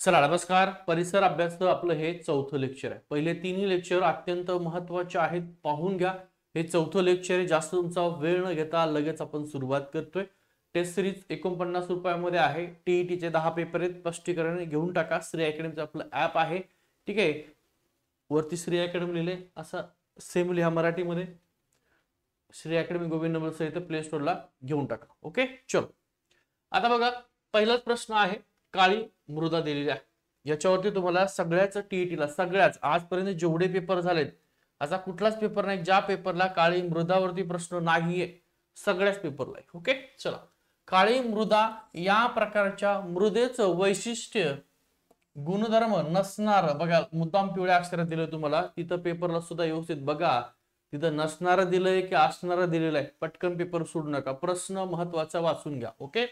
चला नमस्कार. परिसर अभ्यासाचं आपलं हे चौथं लेक्चर आहे. पहिले तिन्ही लेक्चर अत्यंत महत्त्वाचे आहेत, पाहून घ्या. हे चौथं लेक्चर आहे. जास्त तुमचा वेळ न घेता लगेच आपण सुरुवात करतोय. टेस्ट सिरीज 49 रुपयामध्ये आहे. टीईटीचे 10 पेपर आहेत. स्पष्टीकरण घेऊन टाका. श्री अकॅडमीचं आपलं ऍप आहे, ठीक आहे. वरती श्री अकॅडमी लिहिले, असं सेम लिहा मराठीमध्ये. श्री अकॅडमी गोविंद नंबर सहित प्ले स्टोरला घेऊन टाका. ओके, चलो. आता बघा, पहिलाच प्रश्न आहे. काळी मृदा दिलेली आहे. याच्यावरती तुम्हाला सगळ्याच टीईटीला सगळ्याच आजपर्यंत जेवढे पेपर झालेत असा कुठलाच पेपर नाही ज्या पेपरला काळी मृदावरती प्रश्न नाहीये. सगळ्याच पेपरला आहे. ओके, चला. काळी मृदा या प्रकारच्या मृदेचं वैशिष्ट्य गुणधर्म नसणार. बघा, मुद्दाम पिवळ्या अक्षरात दिलं तुम्हाला, तिथं पेपरला सुद्धा व्यवस्थित बघा. तिथं नसणारं दिलंय की असणारं दिलेलं आहे. पटकन पेपर सोडू नका. प्रश्न महत्वाचा वाचून घ्या. ओके,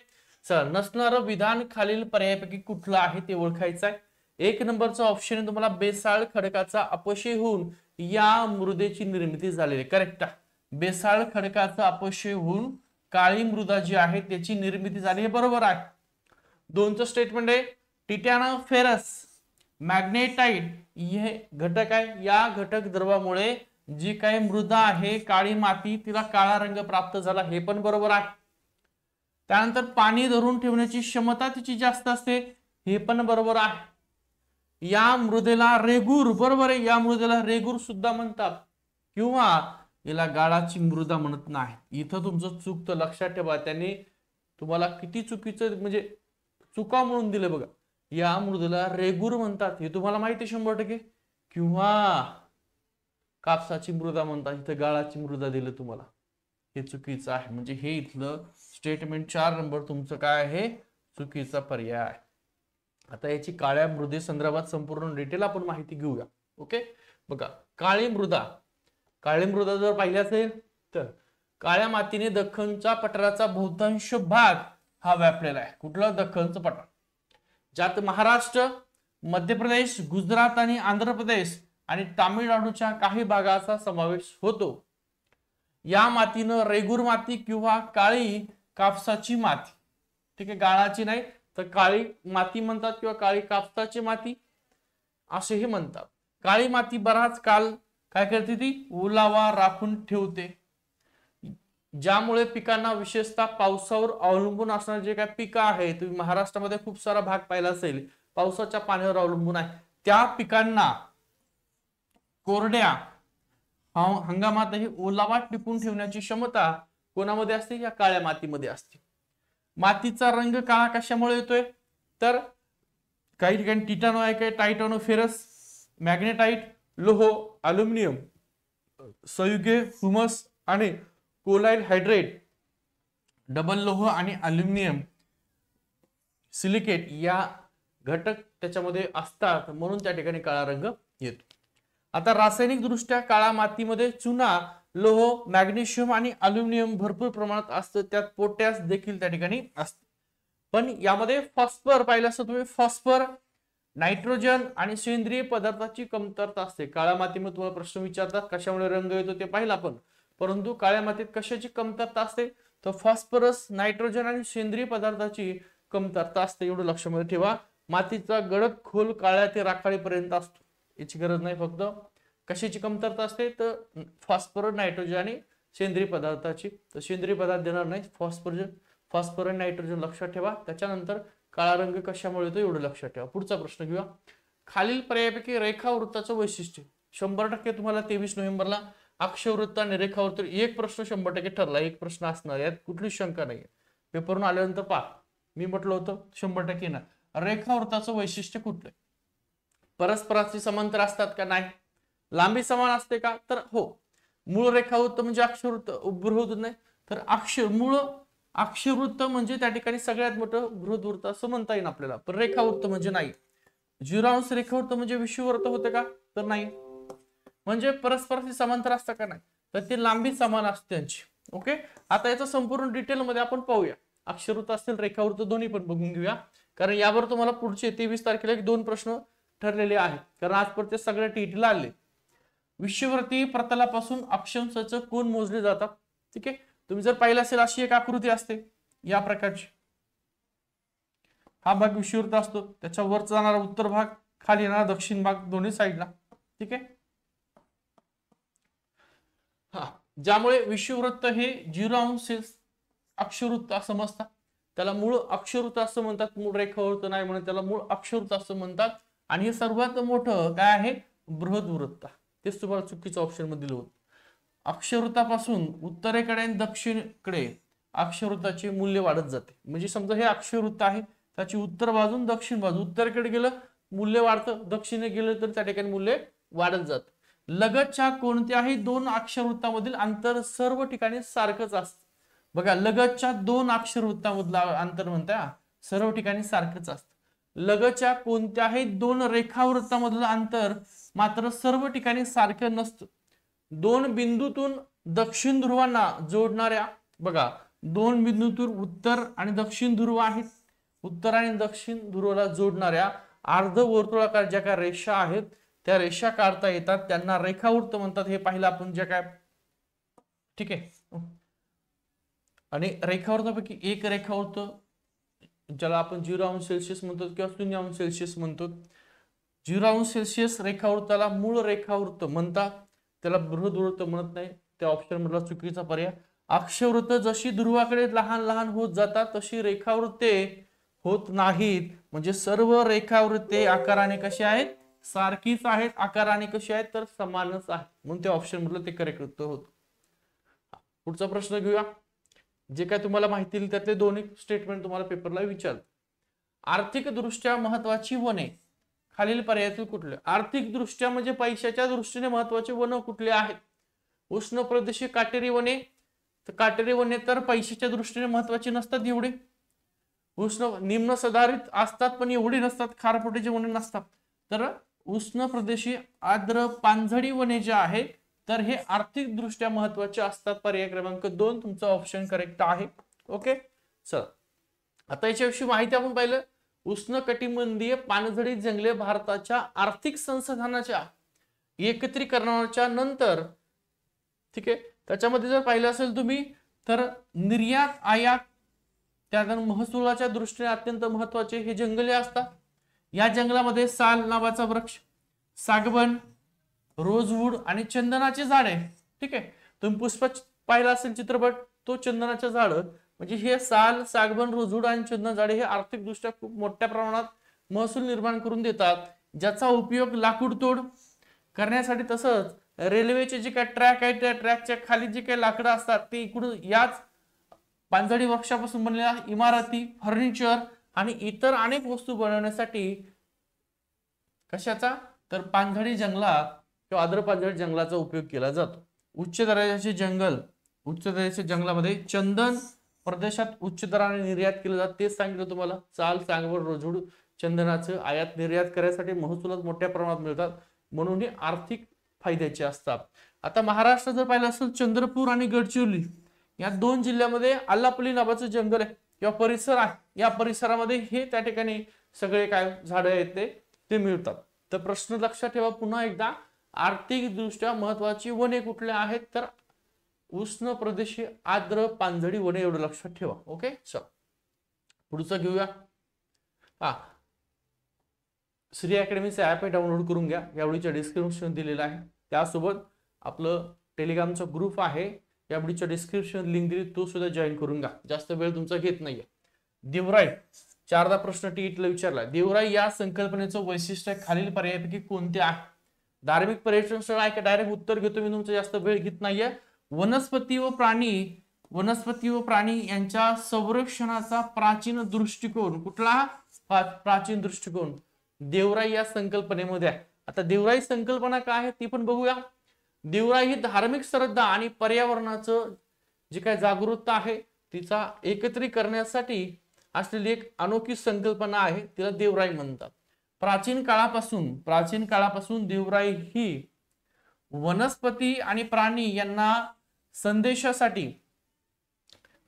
चला. नसणारं विधान खालील पर्यायापैकी कुठलं आहे ते ओळखायचं आहे. 1 नंबरचा ऑप्शन आहे तुम्हाला, बेसाळ खडकाचा अपक्षय होऊन या मृदेची निर्मिती झालेली. करेक्ट. बेसाळ खडकाचा अपक्षय होऊन काळी मृदा जी आहे त्याची निर्मिती झाली, हे बरोबर आहे. 2चं स्टेटमेंट आहे, टिटॅना फेरस मॅग्नेटाइट हे घटक आहे. या घटक द्रवामुळे जी काही मृदा आहे काळी माती तिला काळा रंग प्राप्त झाला, हे पण बरोबर आहे. त्यानंतर पाणी धरून ठेवण्याची क्षमता तिची जास्त असते, हे पण बरोबर आहे. या मृदेला रेगूर, बरोबर आहे, या मृदेला रेगूर सुद्धा म्हणतात किंवा याला गाळाची मृदा म्हणत नाही. इथं तुमचं चुकतं, लक्षात ठेवा. त्यांनी तुम्हाला किती चुकीचं म्हणजे चुका म्हणून दिले बघा. या मृदेला रेगूर म्हणतात, हे तुम्हाला माहिती 100%. किंवा कापसाची मृदा म्हणतात, इथं गाळाची मृदा दिलं तुम्हाला, हे चुकीचं आहे. म्हणजे हे इथलं स्टेटमेंट 4 नंबर तुमचं काय आहे, चुकीचा पर्याय आहे. आता याची काळ्या मृदे संदर्भात संपूर्ण डिटेल आपण माहिती घेऊया. ओके, बघा, काळी मृदा. काळी मृदा जर पाहिली असेल तर काळ्या मातीने दख्खनच्या पठाराचा बहुतांश भाग हा व्यापलेला आहे. कुठलं? दख्खनचं पठार, ज्यात महाराष्ट्र, मध्य प्रदेश, गुजरात आणि आंध्र प्रदेश आणि तामिळनाडूच्या काही भागाचा समावेश होतो. या मातीनं रेगूर माती किंवा काळी कापसाची माती, ठीक आहे, गाळाची नाही तर काळी माती म्हणतात किंवा काळी कापसाची माती असेही म्हणतात. काळी माती बराच काल काय करते, ती ओलावा राखून ठेवते, ज्यामुळे पिकांना विशेषतः पावसावर अवलंबून असणारे जे काय पिकं आहे, तुम्ही महाराष्ट्रामध्ये खूप सारा भाग पाहिला असेल पावसाच्या पाण्यावर अवलंबून आहे, त्या पिकांना कोरड्या हंगामातही ओलावा टिकून ठेवण्याची क्षमता कोणामध्ये असते? या काळ्या मातीमध्ये असते. मातीचा रंग काळा कशामुळे येतोय? तर काही ठिकाणी टिटॅनो आहे, काय टायटॅनो फेरस, मॅग्नेटाइट, लोह, अल्युमिनियम, संयुगे, हुमस आणि कोलाइड हायड्रेट, डबल लोह आणि अल्युमिनियम सिलिकेट या घटक त्याच्यामध्ये असतात, म्हणून त्या ठिकाणी काळा रंग येतो. आता रासायनिक दृष्ट्या काळ्या मातीमध्ये चुना, लोह, मॅग्नेशियम आणि अल्युमिनियम भरपूर प्रमाणात असतं. त्यात पोटॅश देखील त्या ठिकाणी असतं. पण यामध्ये फॉस्फर पाहिलं असतं तुम्ही, फॉस्फर, नायट्रोजन आणि सेंद्रिय पदार्थाची कमतरता असते. काळ्या मातीमध्ये तुम्हाला प्रश्न विचारतात कशामुळे रंग येतो ते पाहिलं आपण, परंतु काळ्या मातीत कशाची कमतरता असते? तर फॉस्फरस, नायट्रोजन आणि सेंद्रिय पदार्थाची कमतरता असते. एवढं लक्षामध्ये ठेवा. मातीचा गडद खोल काळ्या ते राखाळीपर्यंत असतो, याची गरज नाही. फक्त कशाची कमतरता असते? तर फॉस्फर, नायट्रोजन आणि सेंद्रिय पदार्थाची. तर सेंद्रिय पदार्थ देणार नाही, फॉस्फर आणि नायट्रोजन लक्षात ठेवा. त्याच्यानंतर काळा रंग कशामुळे येतो एवढं लक्षात ठेवा. पुढचा प्रश्न घेऊया. खालील पर्यायापैकी रेखावृत्ताचं वैशिष्ट्य. 100% तुम्हाला 23 नोव्हेंबरला अक्षवृत्त आणि रेखावृत्त एक प्रश्न 100% ठरला. एक प्रश्न असणार, यात कुठलीच शंका नाही. पेपरून आल्यानंतर पहा, मी म्हटलं होतं 100% ना. रेखावृत्ताचं वैशिष्ट्य कुठलं? परस्पराशी समांतर असतात का? नाही. लांबी समान असते का? तर हो. मूळ रेखावृत्त म्हणजे अक्षवृत्त, बृहदवृत्त नाही. तर मूळ अक्षवृत्त म्हणजे त्या ठिकाणी सगळ्यात मोठं बृहदवृत्त असं म्हणता येईल आपल्याला. पण रेखावृत्त म्हणजे नाही. 0 अंश रेखावृत्त म्हणजे विषुववृत्त होते का? तर नाही. म्हणजे परस्पराशी समांतर असतं का? नाही. तर ती लांबी समान असते त्यांची. ओके, आता याचं संपूर्ण डिटेल मध्ये आपण पाहूया. अक्षवृत्त असतील, रेखावृत्त दोन्ही पण बघून घेऊया, कारण यावर तुम्हाला पुढचे 23 तारखेला 2 प्रश्न ठरलेले आहेत. कारण आजपर्यंत सगळ्या टीटीला आले. विषुववृत्तीय प्रतलापासून अक्षांशाचे कोन मोजले जातात. ठीक आहे, तुम्ही जर पाहिलं असेल अशी एक आकृती असते या प्रकारची, हा भाग विषुववृत्त असतो, त्याच्या वर जाणारा उत्तर भाग, खाली येणारा दक्षिण भाग, दोन्ही साईडला. ठीक आहे. हा, ज्यामुळे विषुववृत्त हे 0 अंश अक्षवृत्त असं समजतात. त्याला मूळ अक्षवृत्त असं म्हणतात, मूळ रेखावृत्त नाही म्हणून त्याला मूळ अक्षवृत्त असं म्हणतात. आणि हे सर्वात मोठं काय आहे, बृहदवृत्त. तेच तुम्हाला चुकीचं ऑप्शन मध्ये दिलं होतं. अक्षवृत्तापासून उत्तरेकडे आणि दक्षिणेकडे अक्षवृत्ताचे मूल्य वाढत जाते. म्हणजे समजा हे अक्षवृत्त आहे, त्याची उत्तर बाजू दक्षिण बाजू, उत्तरेकडे गेलं मूल्य वाढतं, दक्षिणेकडे गेलं तर त्या ठिकाणी मूल्य वाढत जातं. लगतच्या कोणत्याही दोन अक्षरवृत्तामधील अंतर सर्व ठिकाणी सारखंच असतं. बघा, लगतच्या दोन अक्षरवृत्तामधलं अंतर म्हणता सर्व ठिकाणी सारखंच असतं. लगतच्या कोणत्याही दोन रेखावृत्तामधलं अंतर मात्र सर्व ठिकाणी सारखं नसतं. दोन बिंदूतून दक्षिण ध्रुवांना जोडणाऱ्या, बघा दोन बिंदूतून उत्तर आणि दक्षिण ध्रुव आहेत, उत्तर आणि दक्षिण ध्रुवाला जोडणाऱ्या अर्धवर्तुळाकार ज्या काही रेषा आहेत त्या रेषा काढता येतात, त्यांना रेखावृत्त म्हणतात. हे पाहिलं आपण जे काय. ठीक आहे. आणि रेखावृत्तापैकी एक रेखावृत्त ज्याला आपण 0 अंश सेल्सिअस म्हणतो किंवा 0 अंश सेल्सिअस म्हणतो. 0 अंश सेल्सिअस रेखावृत्ताला मूळ रेखावृत्त म्हणतात, त्याला बृहदवृत्त म्हणत नाही. त्या ऑप्शन मधला चुकीचा पर्याय. अक्षवृत्त जशी ध्रुवाकडे लहान लहान होत जातात तशी रेखावृत्ते होत नाहीत. म्हणजे सर्व रेखावृत्ते आकाराने कशी आहेत, सारखीच आहेत. आकाराने कशी आहेत तर समानच आहेत, म्हणून त्या ऑप्शन मधलं ते करेक्ट उत्तर होत. पुढचा प्रश्न घेऊया. जे काय तुम्हाला माहिती त्यातले दोन्ही स्टेटमेंट तुम्हाला पेपरला विचारतात. आर्थिक दृष्ट्या महत्वाची वने खालील पर्यायातील कुठले. आर्थिक दृष्ट्या म्हणजे पैशाच्या दृष्टीने महत्वाचे वन कुठले आहेत. उष्ण प्रदेशीय काटेरी वने, तर काटेरी वने तर पैशाच्या दृष्टीने महत्वाची नसतात एवढे. उष्ण निम्न सदाहरित असतात पण एवढी नसतात, खारफुटीची वने नसतात. तर उष्ण प्रदेशीय आर्द्र पानझडी वने जे आहेत तर हे आर्थिक दृष्ट्या महत्वाचे असतात. पर्याय क्रमांक 2 तुमचा ऑप्शन करेक्ट आहे. ओके, चल आता याच्याविषयी माहिती आपण पाहिलं. उष्णकटिबंधीय पानझडी जंगले भारताच्या आर्थिक संसाधनाच्या एकत्रीकरणाच्या नंतर, ठीक आहे, त्याच्यामध्ये जर पाहिलं असेल तुम्ही तर निर्यात आयात त्यानंतर महसुलाच्या दृष्टीने अत्यंत महत्वाचे हे जंगले असतात. या जंगलामध्ये साल नावाचा वृक्ष, सागवन, रोजवूड आणि चंदनाचे झाड आहे. ठीक आहे, तुम्ही पुष्प पाहिला असेल चित्रपट, तो चंदनाचे झाड म्हणजे हे साल, सागवन, रोजवूड आणि चंदन झाडे हे आर्थिक दृष्ट्या खूप मोठ्या प्रमाणात महसूल निर्माण करून देतात, ज्याचा उपयोग लाकूड तोड करण्यासाठी, तसंच रेल्वेचे जे काही ट्रॅक आहे त्या ट्रॅकच्या खाली जे काही लाकडं असतात ते इकडून याच पानझडी वृक्षापासून बनलेल्या इमारती, फर्निचर आणि इतर अनेक वस्तू बनवण्यासाठी कशाचा तर पानझडी जंगलात किंवा आर्द्र पानझडी जंगलाचा उपयोग केला जातो. उच्च दर्जाचे जंगल, उच्च दर्जाच्या जंगलामध्ये चंदन प्रदेशात उच्च दराने निर्यात केलं जातं. तेच सांगितलं तुम्हाला. साल, सागवन, रोजवूड, चंदनाचं आयात निर्यात करण्यासाठी महसुलात मोठ्या प्रमाणात मिळतात, म्हणून हे आर्थिक फायद्याचे असतात. आता महाराष्ट्र जर पाहिलं असेल चंद्रपूर आणि गडचिरोली या दोन जिल्ह्यामध्ये आलापल्ली नावाचं जंगल आहे किंवा परिसर आहे. या परिसरामध्ये हे त्या ठिकाणी सगळे काय झाडं आहेत ते मिळतात. तर प्रश्न लक्षात ठेवा पुन्हा एकदा, आर्थिक दृष्ट्या महत्वाची वने कुठले आहेत तर उष्ण प्रदेशीय आर्द्र पानझडी वने, एवढं लक्षात ठेवा. ओके, चल पुढचं घेऊया. श्री अकॅडमीचं ऍप डाउनलोड करून घ्या, यावेळीच्या डिस्क्रिप्शन दिलेलं आहे. त्यासोबत आपलं टेलिग्रामचा ग्रुप आहे, यावेळीच्या डिस्क्रिप्शन लिंक दिली, तो सुद्धा जॉईन करून घ्या. जास्त वेळ तुमचा घेत नाहीये. देवराई, चारदा प्रश्न टीईटीला विचारला. देवराई या संकल्पनेचं वैशिष्ट्य खालील पर्यायापैकी कोणते आहे. धार्मिक पर्यटन स्थळ आहे का. डायरेक्ट उत्तर घेतो मी, तुमचा जास्त वेळ घेत नाहीये. वनस्पती व प्राणी यांच्या संरक्षणाचा प्राचीन दृष्टिकोन कुठला. प्राचीन दृष्टिकोन देवराई या संकल्पनेमध्ये आहे. आता देवराई संकल्पना काय आहे ती पण बघूया. देवराई ही धार्मिक श्रद्धा आणि पर्यावरणाचं जे काय जागरूकता आहे तिचा एकत्रित करण्यासाठी असलेली एक अनोखी संकल्पना आहे, तिला देवराई म्हणतात. प्राचीन काळापासून देवराई ही वनस्पती आणि प्राणी यांना संदेशासाठी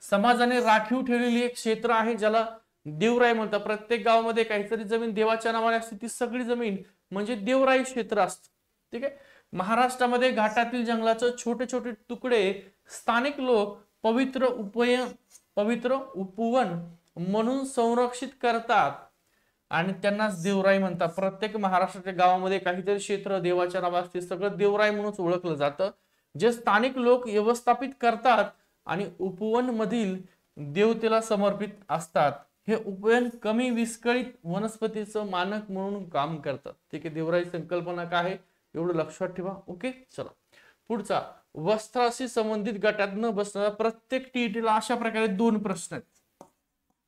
समाजाने राखीव ठेवलेली एक क्षेत्र आहे, ज्याला देवराई म्हणतात. प्रत्येक गावामध्ये काहीतरी जमीन देवाच्या नावाने असते, ती सगळी जमीन म्हणजे देवराई क्षेत्र असतं. ठीक आहे. महाराष्ट्रामध्ये घाटातील जंगलाचे छोटे छोटे तुकडे स्थानिक लोक पवित्र उपवन म्हणून संरक्षित करतात. आणि त्यांनाच देवराई म्हणतात. प्रत्येक महाराष्ट्राच्या गावामध्ये काहीतरी क्षेत्र देवाच्या नावात असते, सगळं देवराई म्हणून ओळखलं जातं. जे स्थानिक लोक व्यवस्थापित करतात आणि उपवन मधील देवतेला समर्पित असतात. हे उपवन कमी विस्कळीत वनस्पतीचं मानक म्हणून काम करतात. ठीक आहे, देवराई संकल्पना काय आहे एवढं लक्षात ठेवा. ओके, चला पुढचा. वस्त्राशी संबंधित गटात न बसणारा प्रत्येक टीईटीला अशा प्रकारे 2 प्रश्न आहेत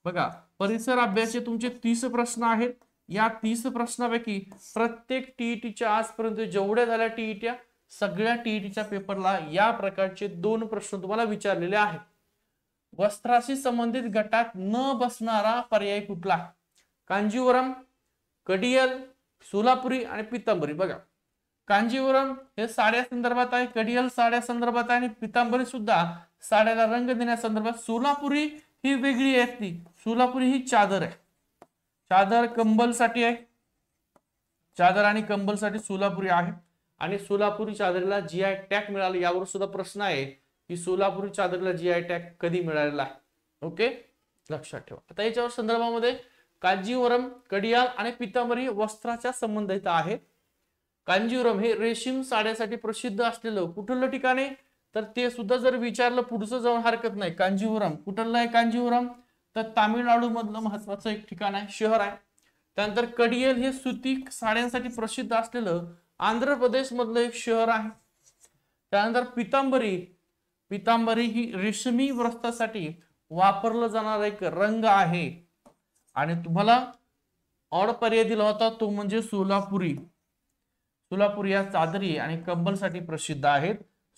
बघा. परिसर अभ्यासाचे तुमचे 30 प्रश्न आहेत. या 30 प्रश्नापैकी प्रत्येक टीईटीच्या आजपर्यंत जेवढ्या झाल्या टीईट्या, सगळ्या टीईटीच्या पेपरला या प्रकारचे 2 प्रश्न तुम्हाला विचारलेले आहेत. वस्त्राशी संबंधित गटात न बसणारा पर्याय कुठला? कांजीवरम, कडियल, सोलापुरी आणि पितांबरी. बघा, कांजीवरम हे साड्या संदर्भात आहे, कडियल साड्या संदर्भात आहे आणि पितांबरी सुद्धा साड्याला रंग देण्यासंदर्भात. सोलापुरी ही वेगळी आहे. ती सोलापुरी ही चादर आहे, चादर कंबल साठी आहे. चादर आणि कंबल साठी सोलापुरी आहे. आणि सोलापुरी चादरीला जीआय टॅग मिळाला. यावर सुद्धा प्रश्न आहे की सोलापुरी चादरीला जीआय टॅग कधी मिळालेला आहे. ओके, लक्षात ठेवा. आता याच्यावर संदर्भामध्ये कांजीवरम, कडियाल आणि पितांबरी वस्त्राच्या संबंधित आहे. कांजीवरम हे रेशीम साड्यासाठी प्रसिद्ध असलेलं कुठलं ठिकाण आहे, तर ते सुद्धा जर विचारलं पुढचं जाऊन हरकत नाही. कांजीवरम कुठलं आहे? कांजीवरम तर तामिळनाडू मधलं महत्वाचं एक ठिकाण आहे, शहर आहे. त्यानंतर कडियल हे सुती साड्यांसाठी प्रसिद्ध असलेलं आंध्र प्रदेश मधलं एक शहर आहे. त्यानंतर पितांबरी, पितांबरी ही रेशमी वस्त्रासाठी वापरलं जाणारा एक रंग आहे. आणि तुम्हाला ऑड पर्याय दिला होता तो म्हणजे सोलापुरी. सोलापुरी या चादरी आणि कंबलसाठी प्रसिद्ध आहेत.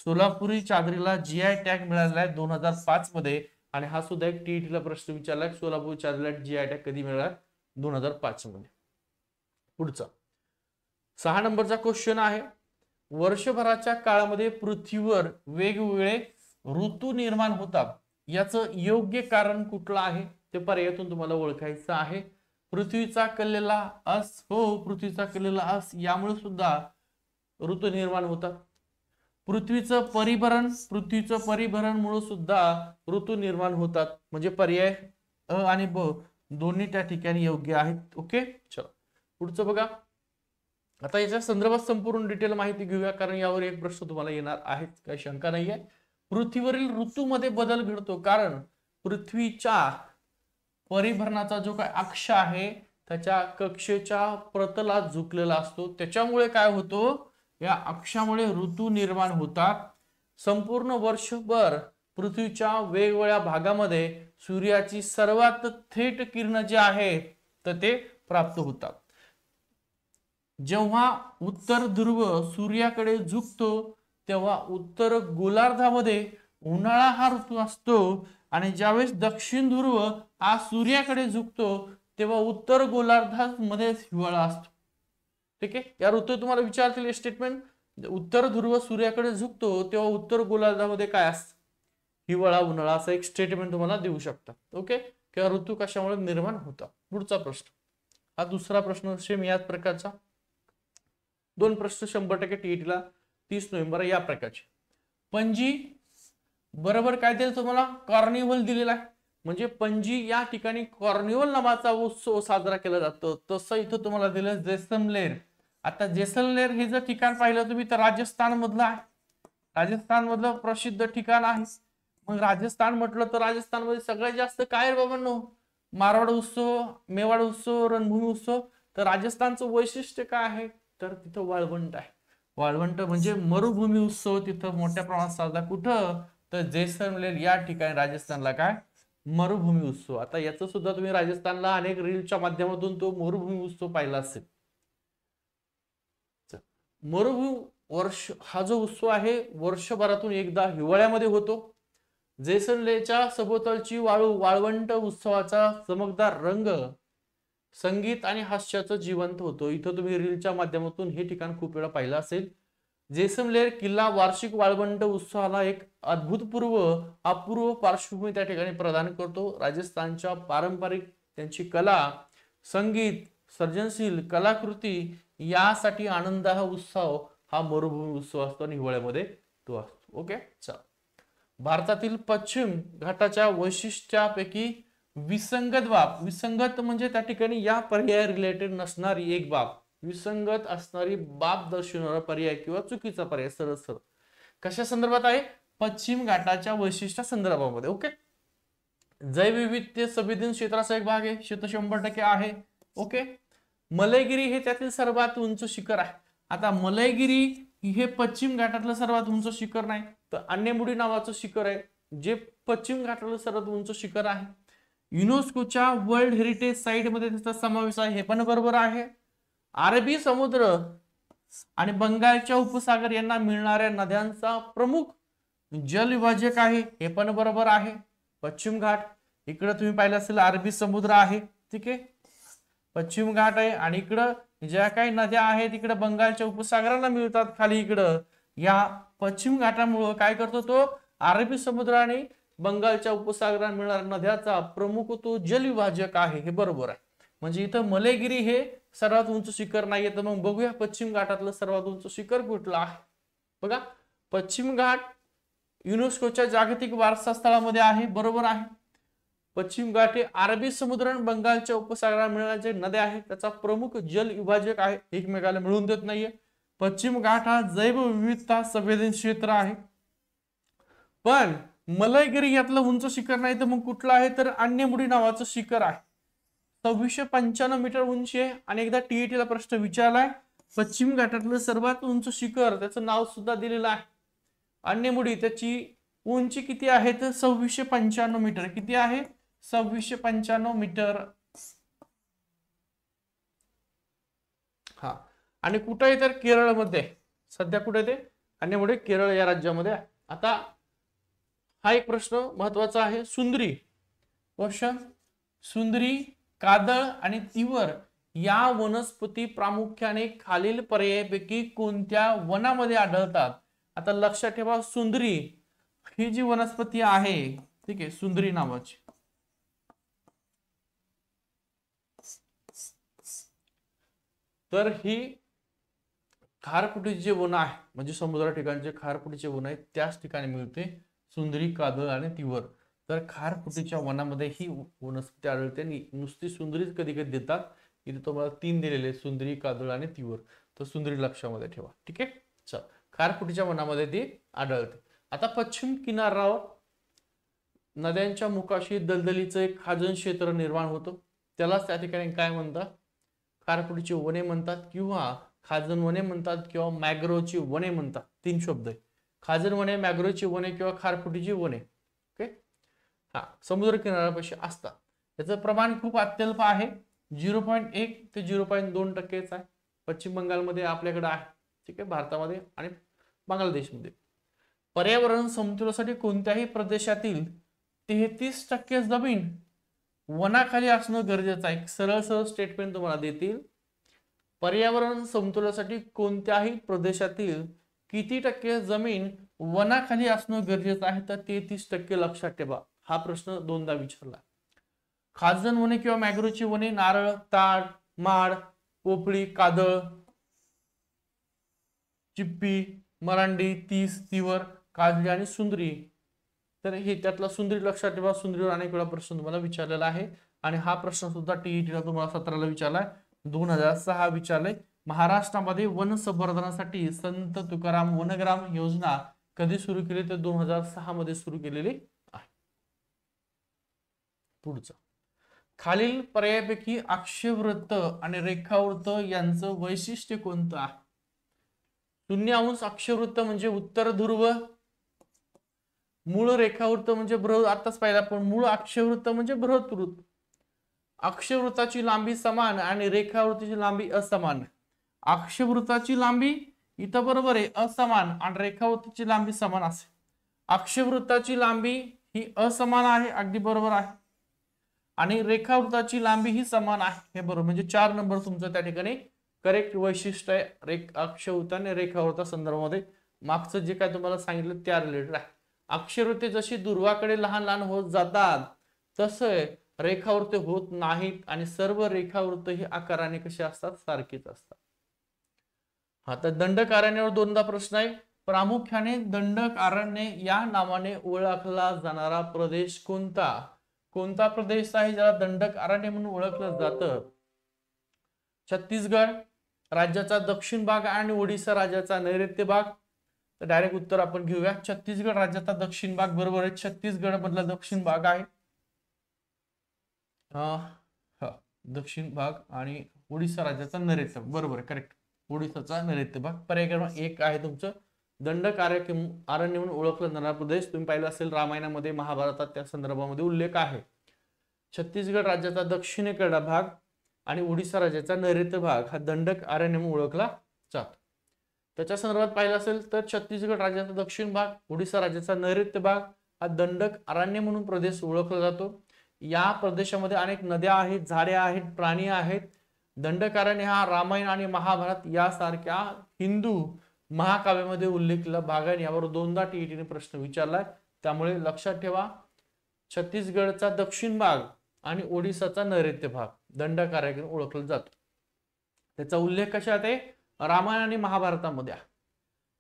सोलापुरी चादरीला जीआय टॅग मिळालेला आहे 2005 मध्ये. आणि हा सुद्धा एक टीईटीला प्रश्न विचारलाय, सोलापुरी चादरीला जीआय टॅग कधी मिळाला? 2005 मध्ये. पुढचा 6 नंबरचा क्वेश्चन आहे. वर्षभराच्या काळामध्ये पृथ्वीवर वेगवेगळे ऋतू निर्माण होतात, याचं योग्य कारण कुठलं आहे ते पर्यायातून तुम्हाला ओळखायचं आहे. पृथ्वीचा कललेला अस, हो पृथ्वीचा कललेला अस यामुळे सुद्धा ऋतू निर्माण होतात. पृथ्वीचं परिभ्रमणामुळे सुद्धा ऋतू निर्माण होतात. म्हणजे पर्याय अ आणि ब दोन्ही त्या ठिकाणी योग्य आहेत. ओके, चला पुढचं बघा. आता याच्या संदर्भात संपूर्ण डिटेल माहिती घेऊया, कारण यावर एक प्रश्न तुम्हाला येणार आहे, काही शंका नाहीये. पृथ्वीवरील ऋतूमध्ये बदल घडतो कारण पृथ्वीच्या परिभ्रमणाचा जो काय अक्ष आहे त्याच्या कक्षेच्या प्रतलात झुकलेला असतो. त्याच्यामुळे काय होतो, या अक्षामुळे ऋतू निर्माण होतात. संपूर्ण वर्षभर पृथ्वीच्या वेगवेगळ्या भागामध्ये सूर्याची सर्वात थेट किरण जे आहे तर ते प्राप्त होतात. जेव्हा उत्तर ध्रुव सूर्याकडे झुकतो तेव्हा उत्तर गोलार्धामध्ये उन्हाळा हा ऋतू असतो. आणि ज्यावेळेस दक्षिण ध्रुव हा सूर्याकडे झुकतो तेव्हा उत्तर गोलार्धामध्ये हिवाळा असतो. ठीक आहे, या ऋतू तुम्हाला विचारतील स्टेटमेंट. उत्तर ध्रुव सूर्याकडे झुकतो तेव्हा उत्तर गोलार्धामध्ये काय असतं? हिवाळा, उन्हाळा असं एक स्टेटमेंट तुम्हाला देऊ शकता. ओके, किंवा ऋतू कशामुळे निर्माण होतात. पुढचा प्रश्न, हा दुसरा प्रश्न सेम याच प्रकारचा. 2 प्रश्न 100% टीईटीला 30 नोव्हेंबर या प्रकारचे. पणजी बरोबर काय दिलं तुम्हाला? कार्निवल दिलेला आहे. म्हणजे पणजी या ठिकाणी कार्निवल नावाचा उत्सव साजरा केला जातो. तसं इथं तुम्हाला दिलं जैसलमेर. आता जैसलमेर हे जर ठिकाण पाहिलं तुम्ही तर राजस्थान मधलं आहे, राजस्थान मधलं प्रसिद्ध ठिकाण आहे. मग राजस्थान म्हटलं तर राजस्थान मध्ये सगळ्यात जास्त काय बाबांनो? मारवाड उत्सव, मेवाड उत्सव, रणभूमी उत्सव. तर राजस्थानचं वैशिष्ट्य काय आहे तर तिथं वाळवंट आहे. वाळवंट म्हणजे मरुभूमी उत्सव तिथं मोठ्या प्रमाणात साजरा. कुठं तर जैसलमेर या ठिकाणी राजस्थानला काय मरुभूमी उत्सव. आता याचं सुद्धा तुम्ही राजस्थानला अनेक रीलच्या माध्यमातून तो मरुभूमी उत्सव पाहिला असेल. मरुभूमी हा जो उत्सव आहे वर्षभरातून एकदा हिवाळ्यामध्ये होतो. जैसलमेरच्या सभोवतालची वाळवंट उत्सवाचा चमकदार रंग, संगीत आणि हास्याचं जिवंत होतो. इथं तुम्ही रीलच्या माध्यमातून हे ठिकाण खूप वेळा पाहिलं असेल. जैसलमेर किल्ला वार्षिक वाळवंट उत्सवाला एक अपूर्व पार्श्वभूमी त्या ठिकाणी प्रदान करतो. राजस्थानच्या पारंपरिक त्यांची कला, संगीत, सर्जनशील कलाकृती यासाठी आनंद हा उत्सव हा मरुभूमी उत्सव असतो आणि हिवाळ्यामध्ये तो असतो. ओके, चला. भारतातील पश्चिम घाटाच्या वैशिष्ट्यापैकी विसंगत बाब, विसंगत म्हणजे त्या ठिकाणी या पर्याय रिलेटेड नसणारी एक बाब, विसंगत असणारी बाब दर्शवणारा पर्याय किंवा चुकीचा पर्याय सरळ सरळ कशा संदर्भात आहे? पश्चिम घाटाच्या वैशिष्ट्या संदर्भामध्ये. ओके. जैवविविधते संवेदन क्षेत्राचा एक भाग आहे, 100% आहे. ओके. मलयगिरी हे त्यातील सर्वात उंच शिखर आहे. आता मलयगिरी हे पश्चिम घाटातलं सर्वात उंच शिखर नाही, तर अन्यमुडी नावाचं शिखर आहे जे पश्चिम घाटातलं सर्वात उंच शिखर आहे. युनेस्कोच्या वर्ल्ड हेरिटेज साइट मध्ये त्याचा समावेश आहे, हे पण बरोबर आहे. अरबी समुद्र आणि बंगालच्या उपसागर यांना मिळणाऱ्या नद्यांचा प्रमुख जलविभाजक आहे, हे पण बरोबर आहे. पश्चिम घाट इकडे तुम्ही पाहिलं असेल अरबी समुद्र आहे, ठीक आहे, पश्चिम घाट आहे आणि इकडं ज्या काही नद्या आहेत इकडे बंगालच्या उपसागराला मिळतात खाली इकडं. या पश्चिम घाटामुळे काय करतो तो अरबी समुद्र आणि बंगालच्या उपसागराला मिळणाऱ्या नद्याचा प्रमुख तो जलविभाजक आहे, हे बरोबर आहे. म्हणजे इथं मलयगिरी हे सर्वात उंच शिखर नाहीये, तर मग बघूया पश्चिम घाटातलं सर्वात उंच शिखर कुठलं आहे. बघा, पश्चिम घाट युनेस्कोच्या जागतिक वारसा स्थळामध्ये आहे, बरोबर आहे. पश्चिम घाट हे अरबी समुद्र आणि बंगालच्या उपसागराला मिळणाऱ्या जे नद्या आहेत त्याचा प्रमुख जल विभाजक आहे, एकमेकाला मिळून देत नाहीये. पश्चिम घाट हा जैवविविधता संवेदन क्षेत्र आहे. पण मलयगिरी यातलं उंच शिखर नाही, तर मग कुठलं आहे? तर अन्यमुडी नावाचं शिखर आहे, 2695 मीटर उंची आहे. आणि एकदा टीईटीला प्रश्न विचारलाय, पश्चिम घाटातलं सर्वात उंच शिखर त्याचं नाव सुद्धा दिलेलं आहे अन्यमुडी. त्याची उंची किती आहे? तर 2695 मीटर. किती आहे? 2695 मीटर. हा, आणि कुठे आहे? तर केरळमध्ये. सध्या कुठे ते? अन्यमुडी केरळ या राज्यामध्ये. आता हा एक प्रश्न महत्वाचा आहे, सुंदरी क्वेश्चन. सुंदरी, कादळ आणि तिवर या वनस्पती प्रामुख्याने खालील पर्यायापैकी कोणत्या वनामध्ये आढळतात? आता लक्षात ठेवा, सुंदरी ही जी वनस्पती आहे, ठीक आहे, सुंदरी नावाची, तर ही खारफुटीचे वन आहे, म्हणजे समुद्र ठिकाणचे खारफुटीचे वन आहे त्याच ठिकाणी मिळते सुंदरी, कादळ आणि तिवर. तर खारफुटीच्या वनामध्ये ही वनस्पती आढळते. नुसती सुंदरीच कधी कधी देतात, इथे तुम्हाला 3 दिलेले, सुंदरी, कादळ आणि तिवर. तर सुंदरी लक्षामध्ये ठेवा, ठीक आहे. चल, खारफुटीच्या वनामध्ये ती आढळते. आता पश्चिम किनाऱ्यावर नद्यांच्या मुखाशी दलदलीचं एक खाजण क्षेत्र निर्माण होतं, त्यालाच त्या ठिकाणी काय म्हणतात? खारफुटीची वने म्हणतात, किंवा खाजण वने म्हणतात, किंवा मॅग्रोवची वने म्हणतात. 3 शब्द आहे, खाजण वने, मॅग्रोवची वने किंवा खारफुटीची वने. ओके. हा, समुद्र किनाऱ्यापाशी असतात. त्याचं प्रमाण खूप अत्यल्प आहे, 0.1 ते 0.2% आहे. पश्चिम बंगालमध्ये आपल्याकडे आहे, ठीक आहे, भारतामध्ये आणि बांगलादेशमध्ये. पर्यावरण समतोलासाठी कोणत्याही प्रदेशातील 33% जमीन वनाखाली असणं गरजेचं आहे. सरळ सरळ स्टेटमेंट तुम्हाला देतील, पर्यावरण समतोलासाठी कोणत्याही प्रदेशातील किती टक्के जमीन वनाखाली असणं गरजेचं आहे? तर 33% लक्षात ठेवा. हा प्रश्न 2दा विचारला. खाजण वने किंवा मॅग्रोवची वने, नारळ, ताड, माड, पोफळी, कादळ, चिप्पी, मरांडी, तीस, तिवर, काजळी आणि सुंदरी. तर हे त्यातला सुंदरी लक्षात ठेवा. सुंदरीवर अनेक वेळा प्रश्न तुम्हाला विचारलेला आहे, आणि हा प्रश्न सुद्धा टीईटीला तुम्हाला 17ला विचारलाय, 2006 विचारले. महाराष्ट्रामध्ये वन संवर्धनासाठी संत तुकाराम वनग्राम योजना कधी सुरू केली? तर 2006 मध्ये सुरू केलेली आहे. पुढचा, खालील पर्यायापैकी अक्षवृत्त आणि रेखावृत्त यांचं वैशिष्ट्य कोणतं आहे? 0 अंश अक्षवृत्त म्हणजे उत्तर ध्रुव, मूळ रेखावृत्त म्हणजे बृहत, आताच पाहिला पण मूळ अक्षवृत्त म्हणजे बृहतवृत्त. अक्षवृत्ताची लांबी समान आणि रेखावृत्ताची लांबी असमान. अक्षवृत्ताची लांबी इथं बरोबर आहे असमान, आणि रेखावृत्ताची लांबी समान असेल. अक्षवृत्ताची लांबी ही असमान आहे, अगदी बरोबर आहे, आणि रेखावृत्ताची लांबी ही समान आहे, हे बरोबर. म्हणजे 4 नंबर तुमचं त्या ठिकाणी करेक्ट वैशिष्ट्य आहे अक्षवृत्त आणि रेखावृत्ता संदर्भामध्ये. मागचं जे काय तुम्हाला सांगितलं त्या रिलेटेड आहे. अक्षवृत्ते जशी ध्रुवाकडे लहान लहान होत जातात तसे रेखावृत्ते होत नाहीत, आणि सर्व रेखावृत्त ही आकाराने कसे असतात? सारखीच असतात. आता दंडक अरण्यावर 2दा प्रश्न आहे. प्रामुख्याने दंडक अरण्य या नावाने ओळखला जाणारा प्रदेश कोणता? कोणता प्रदेश आहे ज्याला दंडक अरण्य म्हणून ओळखलं जातं? छत्तीसगड राज्याचा दक्षिण भाग आणि ओडिसा राज्याचा नैऋत्य भाग. तर डायरेक्ट उत्तर आपण घेऊया. छत्तीसगड राज्याचा दक्षिण भाग बरोबर आहे. छत्तीसगड मधला दक्षिण भाग आहे दक्षिण भाग आणि ओडिसा राज्याचा नैऋत्य बरोबर आहे. करेक्ट. ओडिसाचा नैऋत्य भाग. पर्याय क्रमांक 1 आहे तुमचं. दंडक अरण्य म्हणून ओळखलं जाणारा प्रदेश तुम्ही पाहिलं असेल रामायणामध्ये महाभारतात त्या संदर्भामध्ये उल्लेख आहे. छत्तीसगड राज्याचा दक्षिणेकडा भाग आणि ओडिसा राज्याचा नैऋत्य भाग हा दंडक अरण्य म्हणून ओळखला जातो. त्याच्या संदर्भात पाहिलं असेल तर छत्तीसगड राज्याचा दक्षिण भाग, ओडिसा राज्याचा नैऋत्य भाग हा दंडक अरण्य म्हणून प्रदेश ओळखला जातो. या प्रदेशामध्ये अनेक नद्या आहेत, झाडे आहेत, प्राणी आहेत. दंडक अरण्य हा रामायण आणि महाभारत यासारख्या हिंदू महाकाव्यामध्ये उल्लेखलेला भाग आहे. यावर 2दा टीईटीने प्रश्न विचारलाय. त्यामुळे लक्षात ठेवा छत्तीसगडचा दक्षिण भाग आणि ओडिसाचा नैऋत्य भाग दंडक अरण्य ओळखला जातो. त्याचा उल्लेख कशात आहे? रामायण आणि महाभारतामध्ये आहे.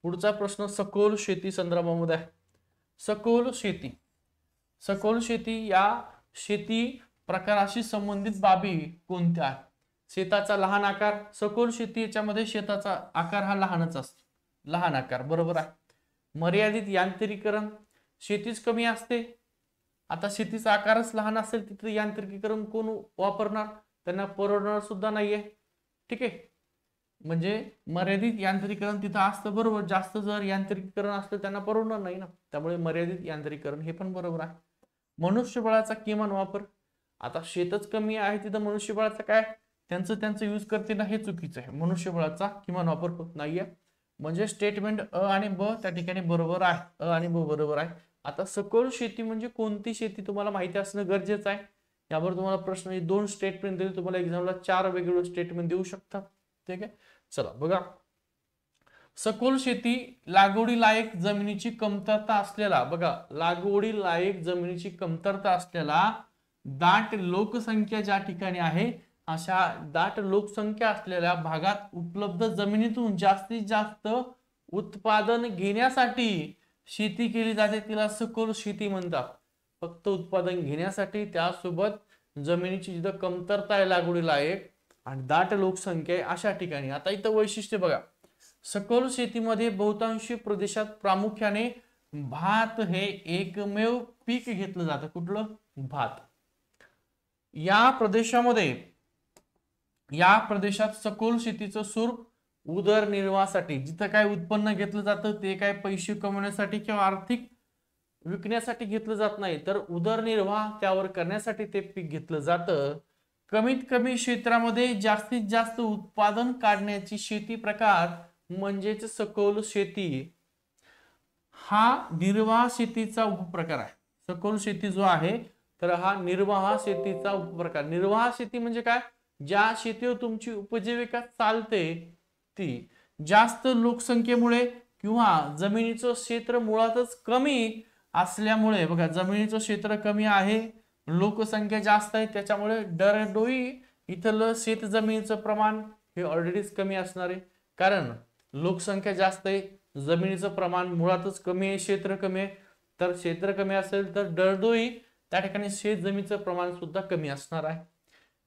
पुढचा प्रश्न सखोल शेती संदर्भामध्ये आहे. सखोल शेती. सखोल शेती या शेती प्रकाराशी संबंधित बाबी कोणत्या आहेत? शेताचा लहान आकार. सखोल शेती याच्यामध्ये शेताचा आकार हा लहानच असतो. लहान आकार बरोबर आहे. मर्यादित यांत्रिकीकरण. शेतीच कमी असते. आता शेतीचा आकारच लहान असेल तिथे यांत्रिकीकरण कोण वापरणार? त्यांना परवडणार सुद्धा नाहीये. ठीक आहे. म्हणजे मर्यादित यांत्रिकीकरण तिथं असतं बरोबर. जास्त जर यांत्रिकीकरण असतं त्यांना परवडणार नाही ना. त्यामुळे मर्यादित यांत्रिकीकरण हे पण बरोबर आहे. मनुष्यबळाचा किमान वापर. आता शेतच कमी आहे तिथं मनुष्यबळाचा काय त्यांचं यूज करते ना हे चुकीचं आहे. मनुष्यबळाचा किमान वापर होत नाहीये. म्हणजे स्टेटमेंट अ आणि ब त्या ठिकाणी बरोबर आहे. अ आणि ब बरोबर आहे. आता सखोल शेती म्हणजे कोणती शेती तुम्हाला माहिती असणं गरजेचं आहे. यावर तुम्हाला प्रश्न 2 स्टेटमेंट दिले. तुम्हाला एक्झामला 4 वेगवेगळे स्टेटमेंट देऊ शकतात. ठीक आहे. चला बघा. सखोल शेती लागवडी लायक जमिनीची कमतरता असलेला बघा लागवडी लायक जमिनीची कमतरता असलेला दाट लोकसंख्या ज्या ठिकाणी आहे अशा दाट लोकसंख्या असलेल्या भागात उपलब्ध जमिनीतून जास्तीत जास्त उत्पादन घेण्यासाठी शेती केली जाते. तिला सखोल शेती म्हणतात. फक्त उत्पादन घेण्यासाठी त्यासोबत जमिनीची जिथं कमतरता आहे लागवडी लायक आणि दाट लोकसंख्या आहे अशा ठिकाणी. आता इथं वैशिष्ट्य बघा. सखोल शेतीमध्ये बहुतांशी प्रदेशात प्रामुख्याने भात हे एकमेव पीक घेतलं जातं. कुठलं? भात. या प्रदेशात सखोल शेतीचं स्वरूप उदरनिर्वाहासाठी जिथं काय उत्पन्न घेतलं जातं ते काय पैसे कमवण्यासाठी किंवा आर्थिक विकण्यासाठी घेतलं जात नाही तर उदरनिर्वाह त्यावर करण्यासाठी ते पीक घेतलं जातं. कमीत कमी क्षेत्रामध्ये जास्तीत जास्त उत्पादन काढण्याची शेती प्रकार म्हणजेच सखोल शेती. हा निर्वाह शेतीचा उपप्रकार आहे. सखोल शेती जो आहे तर हा निर्वाह शेतीचा उपप्रकार. निर्वाह शेती म्हणजे काय? ज्या शेतीवर तुमची उपजीविका चालते ती जास्त लोकसंख्येमुळे किंवा जमिनीचं क्षेत्र मुळातच कमी असल्यामुळे बघा जमिनीचं क्षेत्र कमी आहे लोकसंख्या जास्त आहे त्याच्यामुळे दरडोई इथलं शेत जमिनीचं प्रमाण हे ऑलरेडीच कमी असणार आहे. कारण लोकसंख्या जास्त आहे जमिनीचं प्रमाण मुळातच कमी आहे क्षेत्र कमी आहे. तर क्षेत्र कमी असेल तर दरडोई त्या ठिकाणी शेत जमिनीचं प्रमाण सुद्धा कमी असणार आहे.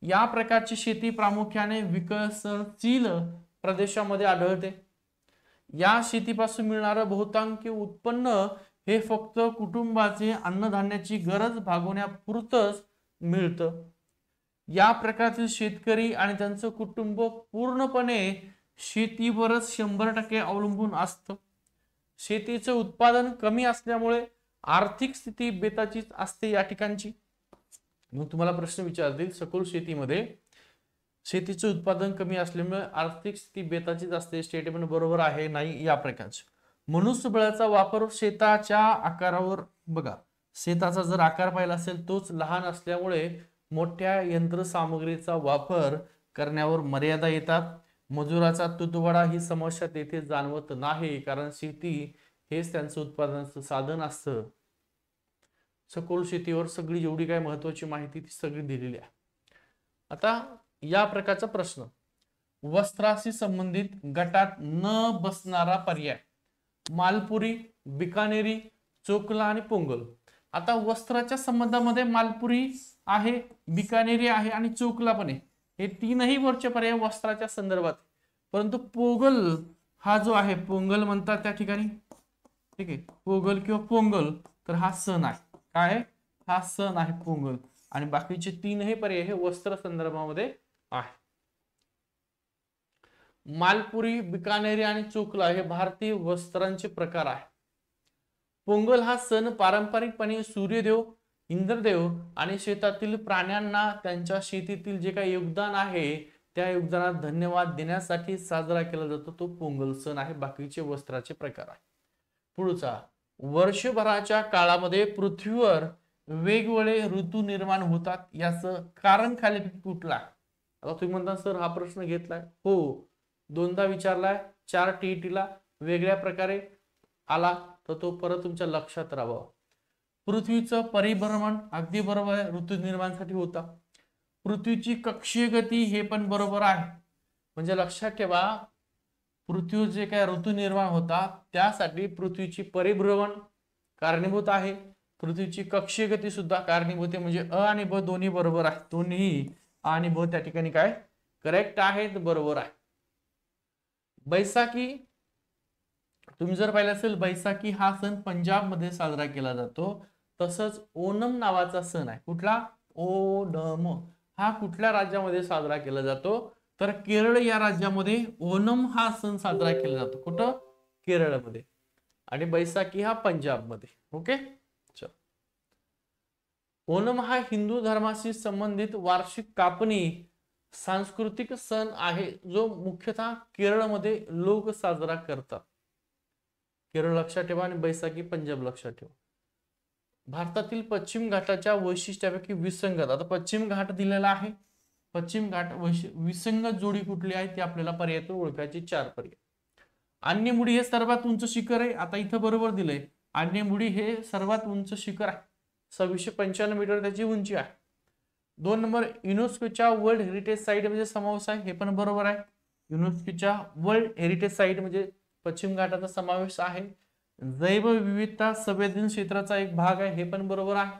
या प्रकारची शेती प्रामुख्याने विकसनशील प्रदेशामध्ये आढळते. या शेतीपासून मिळणारं बहुतांश उत्पन्न हे फक्त कुटुंबाचे अन्नधान्याची गरज भागवण्यापुरतच मिळतं. या प्रकारचे शेतकरी आणि त्यांचं कुटुंब पूर्णपणे शेतीवरच 100% अवलंबून असतं. शेतीचं उत्पादन कमी असल्यामुळे आर्थिक स्थिती बेताचीच असते या ठिकाणची. मग तुम्हाला प्रश्न विचारतील सखोल शेतीमध्ये शेतीचे उत्पादन कमी असल्यामुळे आर्थिक स्थिती बेताचीच असते. स्टेटमेंट बरोबर आहे नाही या प्रकारचे. मनुष्यबळाचा वापर शेताच्या आकारावर बघा शेताचा जर आकार पाहिला असेल तोच लहान असल्यामुळे मोठ्या यंत्रसामग्रीचा वापर करण्यावर मर्यादा येतात. मजुराचा तुटवडा ही समस्या तेथे जाणवत नाही कारण शेती हेच त्यांचं उत्पादनाचं साधन असतं. सखोल शेतीवर सगळी जेवढी काय महत्वाची माहिती ती सगळी दिलेली आहे. आता या प्रकारचा प्रश्न वस्त्राशी संबंधित गटात न बसणारा पर्याय मालपुरी, बिकानेरी, चोकला आणि पोंगल. आता वस्त्राच्या संबंधामध्ये मालपुरी आहे, बिकानेरी आहे आणि चोकला पण आहे. हे तीनही वरचे पर्याय वस्त्राच्या संदर्भात. परंतु पोगल हा जो आहे, पोंगल म्हणतात त्या ठिकाणी, ठीक आहे, पोगल किंवा पोंगल, तर हा सण आहे. काय आहे? हा सण आहे पोंगल. आणि बाकीचे तीनही पर्याय हे वस्त्र संदर्भामध्ये आहे. मालपुरी, बिकानेरी आणि चोकला हे भारतीय वस्त्रांचे प्रकार आहे. पोंगल हा सण पारंपरिकपणे सूर्यदेव, इंद्रदेव आणि शेतातील प्राण्यांना त्यांच्या शेतीतील जे काही योगदान आहे त्या योगदानात धन्यवाद देण्यासाठी साजरा केला जातो. तो पोंगल सण आहे. बाकीचे वस्त्राचे प्रकार आहे. पुढचा, वर्षभराच्या काळामध्ये पृथ्वीवर वेगवेगळे ऋतू निर्माण होतात, याचं कारण खालीलपैकी कुठलं आहे? आता तुम्ही म्हणता सर हा प्रश्न घेतलाय, हो, दोनदा विचारलाय, 4 टीईटीला वेगळ्या प्रकारे आला, तर तो परत तुमच्या लक्षात राहावा. पृथ्वीचं परिभ्रमण अगदी बरोबर आहे, ऋतू निर्माणासाठी होता. पृथ्वीची कक्षीय गती हे पण बरोबर आहे. म्हणजे लक्षात ठेवा, पृथ्वीवर जे काय ऋतू निर्माण होता त्यासाठी पृथ्वीची परिभ्रमण कारणीभूत आहे, पृथ्वीची कक्षीय गती सुद्धा कारणीभूत आहे. म्हणजे अ आणि ब दोन्ही बरोबर आहे. दोन्ही आ आणि ब त्या ठिकाणी काय करेक्ट आहेत, बरोबर आहे. बैसाखी, तुम्ही जर पाहिलं असेल, बैसाखी हा सण पंजाब मध्ये साजरा केला जातो. तसंच ओणम नावाचा सण आहे. कुठला? ओणम हा कुठल्या राज्यामध्ये साजरा केला जातो? तर केरळ या राज्यामध्ये ओणम हा सण साजरा केला जातो. कुठं? केरळमध्ये. आणि बैसाखी हा पंजाब मध्ये. ओके, चल. ओणम हा हिंदू धर्माशी संबंधित वार्षिक कापणी सांस्कृतिक सण आहे, जो मुख्यतः केरळमध्ये लोक साजरा करतात. केरळ लक्षात ठेवा आणि बैसाखी पंजाब लक्षात ठेवा. भारतातील पश्चिम घाटाच्या वैशिष्ट्यापैकी विसंगत, आता पश्चिम घाट दिलेला आहे, पश्चिम घाट विसंगत जोडी कुठली आहे ती आपल्याला पर्यायातून ओळखायची. 4 पर्याय. आन्यमुडी हे सर्वात उंच शिखर आहे. आता इथं बरोबर दिलंय, आन्यमुडी हे सर्वात उंच शिखर आहे, 2695 मीटर त्याची उंची आहे. 2 नंबर, युनेस्कोच्या वर्ल्ड हेरिटेज साईट म्हणजे समावेश आहे, हे पण बरोबर आहे. युनेस्कोच्या वर्ल्ड हेरिटेज साईट म्हणजे पश्चिम घाटाचा समावेश आहे. जैवविविधता संवेदन क्षेत्राचा एक भाग आहे, हे पण बरोबर आहे.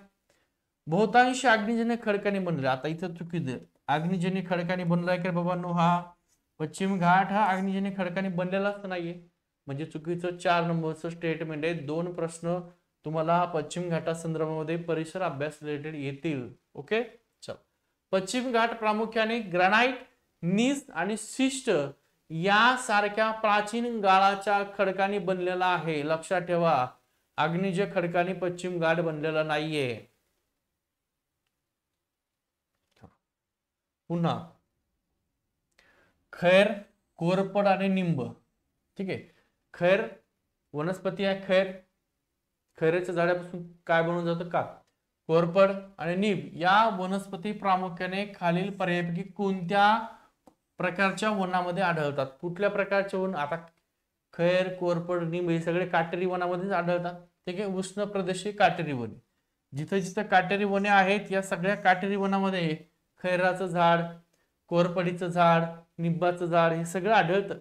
बहुतांश अग्निजन्य खडकाने बनले, आता इथं चुकीचं, अग्निजन्य खडकाने बनलाय का बाबांनो? हा पश्चिम घाट हा अग्निजन्य खडकाने बनलेलाच नाहीये, म्हणजे चुकीचं 4 नंबरचं स्टेटमेंट आहे. 2 प्रश्न तुम्हाला पश्चिम घाटा संदर्भामध्ये परिसर अभ्यास रिलेटेड येतील. ओके, चल. पश्चिम घाट प्रामुख्याने ग्रॅनाइट, नीस आणि शिस्ट यासारख्या प्राचीन गाळाच्या खडकाने बनलेला आहे. लक्षात ठेवा, अग्निजन्य खडकाने पश्चिम घाट बनलेला नाहीये. पुन्हा खैर, कोरपड आणि निंब, ठीक आहे. खैर वनस्पती आहे, खैरेच्या झाडापासून काय बनवून जातं? का? कोरपड आणि निंब या वनस्पती प्रामुख्याने खालील पर्यायापैकी कोणत्या प्रकारच्या वनामध्ये आढळतात? कुठल्या प्रकारचे वन? आता खैर, कोरपड, निंब हे सगळे काटेरी वनामध्येच आढळतात. ठीक आहे, उष्ण प्रदेशीय काटेरी वने, जिथं जिथं काटेरी वने आहेत या सगळ्या काटेरी वनामध्ये खैराचं झाड, कोरपडीचं झाड, निंबाचं झाड हे सगळं आढळतं.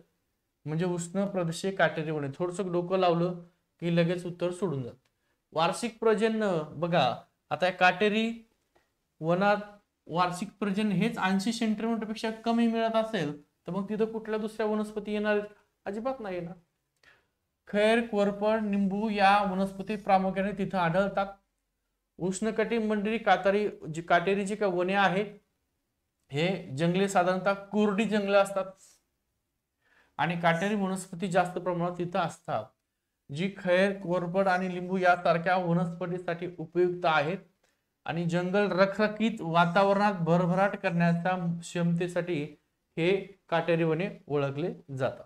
म्हणजे उष्ण प्रदेशीय काटेरी वने. थोडंसं डोकं लावलं की लगेच उत्तर सोडून जात. वार्षिक प्रजनन बघा, आता या काटेरी वनात वार्षिक प्रजनन हेच 80 सेंटीमीटर पेक्षा कमी मिळत असेल तर मग तिथं कुठल्या दुसऱ्या वनस्पती येणार? अजिबात नाही येणार. खैर, कोरपड, निंबू या वनस्पती प्रामुख्याने तिथं आढळतात. उष्णकटिबंधीय काटेरी जी काही वने आहेत हे जंगले साधारणतः कोरडी जंगले असतात आणि काटेरी वनस्पती जास्त प्रमाणात तिथं असतात, जी खैर, कोरपड आणि लिंबू यासारख्या वनस्पतीसाठी उपयुक्त आहेत आणि जंगल रखरखीत वातावरणात भरभराट करण्याच्या क्षमतेसाठी हे काटेरी वने ओळखले जातात.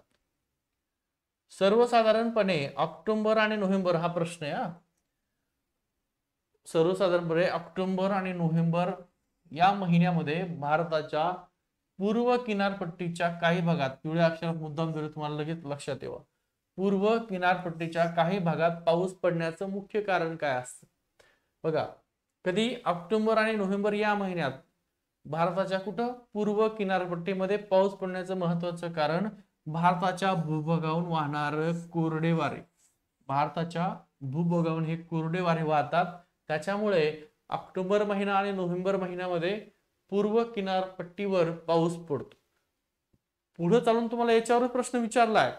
सर्वसाधारणपणे ऑक्टोबर आणि नोव्हेंबर हा प्रश्न आहे. सर्वसाधारणपणे ऑक्टोबर आणि नोव्हेंबर या महिन्यामध्ये भारताच्या पूर्व किनारपट्टीच्या काही भागात, पिवळ्या अक्षरात मुद्दाम दिलं तुम्हाला लगेच लक्षात येवा, पूर्व किनारपट्टीच्या काही भागात पाऊस पडण्याचं मुख्य कारण काय असतं? बघा, कधी ऑक्टोबर आणि नोव्हेंबर या महिन्यात भारताच्या कुठं पूर्व किनारपट्टीमध्ये पाऊस पडण्याचं महत्वाचं कारण भारताच्या भूभागावरून वाहणारे कोरडे वारे. भारताच्या भूभागावरून हे कोरडे वारे वाहतात त्याच्यामुळे ऑक्टोबर महिना आणि नोव्हेंबर महिन्यामध्ये पूर्व किनारपट्टीवर पाऊस पडतो. पुढे चालून तुम्हाला याच्यावर प्रश्न विचारलाय.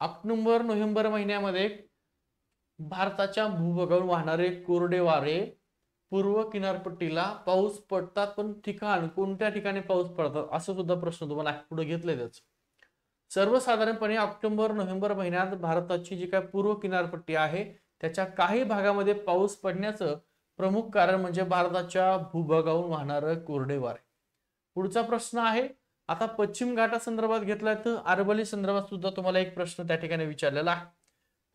ऑक्टोबर नोव्हेंबर महिन्यामध्ये भारताच्या भूभागावरून वाहणारे कोरडे वारे पूर्व किनारपट्टीला पाऊस पडतात, पण ठिकाण कोणत्या ठिकाणी पाऊस पडतात असं सुद्धा प्रश्न तुम्हाला पुढे घेतले. त्याच सर्वसाधारणपणे ऑक्टोबर नोव्हेंबर महिन्यात भारताची जी काय पूर्व किनारपट्टी आहे त्याच्या काही भागामध्ये पाऊस पडण्याचं प्रमुख कारण म्हणजे भारताच्या भूभागावरून वाहणारे कोरडे वारे. पुढचा प्रश्न आहे, आता पश्चिम घाटासंदर्भात घेतलाय तर अरवली संदर्भात सुद्धा तुम्हाला एक प्रश्न त्या ठिकाणी विचारलेला आहे.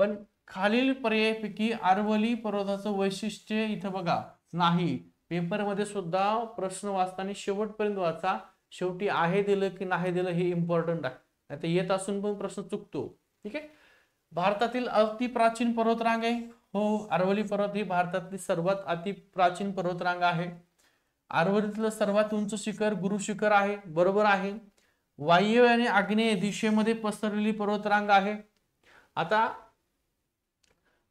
पण खालील पर्यायापैकी अरवली पर्वताचं वैशिष्ट्य इथं बघा नाही. पेपर मध्ये सुद्धा प्रश्न वाचताना शेवटपर्यंत वाचा. शेवटी आहे दिलं की नाही दिलं हे इम्पॉर्टंट आहे, नाही तर येत असून पण प्रश्न चुकतो. ठीक आहे. भारतातील अति प्राचीन पर्वतरांग आहे. हो, अरवली पर्वत ही भारतातील सर्वात अति प्राचीन पर्वतरांग आहे. अरवलीतलं सर्वात उंच शिखर गुरु शिखर आहे. बरोबर आहे. वायव्य आणि आग्नेय दिशेमध्ये पसरलेली पर्वतरांग आहे. आता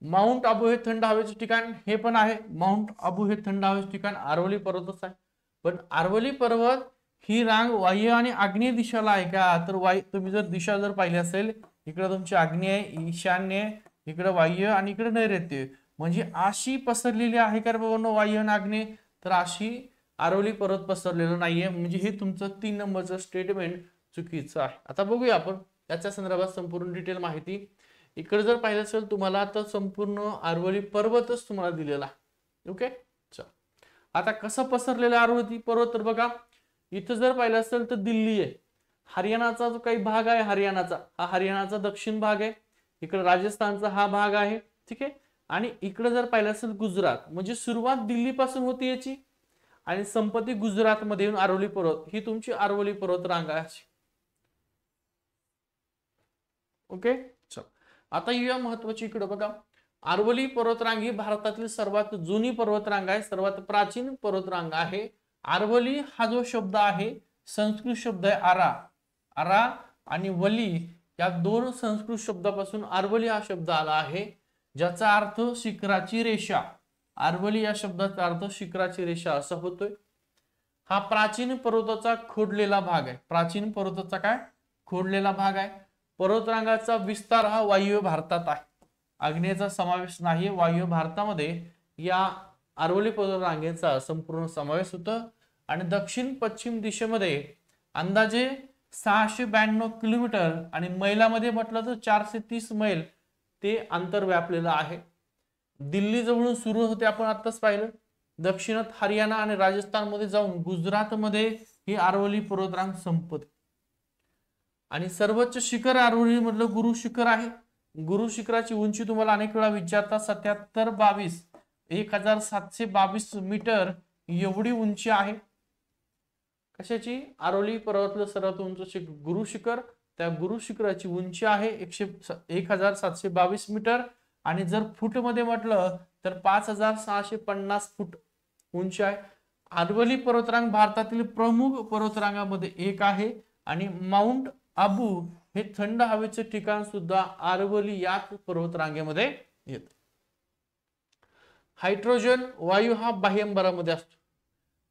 माउंट आबू हे थंड हवेचे ठिकाण हे पण आहे. माउंट आबू हे थंड हवेचे ठिकाण अरवली पर्वतच आहे. पण अरवली पर्वत ही रांग वायव्य आणि आग्नेय दिशेला आहे का, तर तुम्ही जर दिशा जर पाहिली असेल, इकडे तुमची आग्नेय, ईशान्य, इकडे वायव्य आणि इकडे नैऋत्य, म्हणजे अशी पसरलेली आहे का बाबांनो वायव्य आणि आग्नेय, तर अशी अरवली पर्वत पसरलेलं नाहीये. म्हणजे हे तुमचं 3 नंबरचं स्टेटमेंट चुकीचं आहे. आता बघूया आपण त्याच्या संदर्भात संपूर्ण डिटेल माहिती. इकडे जर पाहिलं असेल तुम्हाला तर संपूर्ण अरवली पर्वतच तुम्हाला दिलेला आहे. ओके. चल, आता कसं पसरलेलं अरवली पर्वत, तर बघा इथं जर पाहिलं असेल तर दिल्ली आहे. हरियाणाचा जो काही भाग आहे, हरियाणाचा दक्षिण भाग आहे. इकडे राजस्थानचा हा भाग आहे. ठीक आहे. आणि इकडे जर पाहिलं असेल गुजरात, म्हणजे सुरुवात दिल्ली पासून होती याची आणि संपत्ती गुजरात मध्ये येऊन अरवली पर्वत, ही तुमची अरवली पर्वत रांग आहे. ओके. चल, आता येऊया महत्वाची इकडे बघा. अरवली पर्वतरांग ही भारतातील सर्वात जुनी पर्वतरांग आहे, सर्वात प्राचीन पर्वतरांग आहे. अरवली हा जो शब्द आहे संस्कृत शब्द आहे आरा. आरा आणि वली या 2 संस्कृत शब्दापासून अरवली हा शब्द आला आहे, ज्याचा अर्थ शिखराची रेषा. अरवली या शब्दाचा अर्थ शिखराची रेषा असा होतोय. हा प्राचीन पर्वताचा खोडलेला भाग आहे. प्राचीन पर्वताचा काय खोडलेला भाग आहे. पर्वतरांगाचा विस्तार हा वायव्य भारतात आहे. आग्नेयचा समावेश नाही. वायव्य भारतामध्ये या अरवली पर्वतरांगेचा संपूर्ण समावेश होतो. आणि दक्षिण पश्चिम दिशेमध्ये अंदाजे 692 किलोमीटर आणि मैलामध्ये म्हटलं तर 430 मैल ते अंतर व्यापलेलं आहे. दिल्ली जवळून सुरू होते, आपण आताच पाहिलं. दक्षिणात हरियाणा आणि राजस्थान मध्ये जाऊन गुजरात मध्ये ही अरवली पर्वतरांग संपते. आणि सर्वोच्च शिखर अरवली मधलं गुरु शिखर आहे. गुरु शिखराची उंची तुम्हाला अनेक वेळा विचारतात. 1722 मीटर एवढी उंची आहे. कशाची? अरवली पर्वतातलं सर्वात उंच गुरु शिखर. त्या गुरु शिखराची उंची आहे 1722 मीटर आणि जर फूट मध्ये म्हटलं तर 5650 फूट उंची आहे. अरवली पर्वतरांग भारतातील प्रमुख पर्वतरांगामध्ये एक आहे आणि माउंट आबू हे थंड हवेचे ठिकाण सुद्धा अरवली याच पर्वतरांगेमध्ये येते. हायड्रोजन वायू हा बाह्य अंबरामध्ये असतो.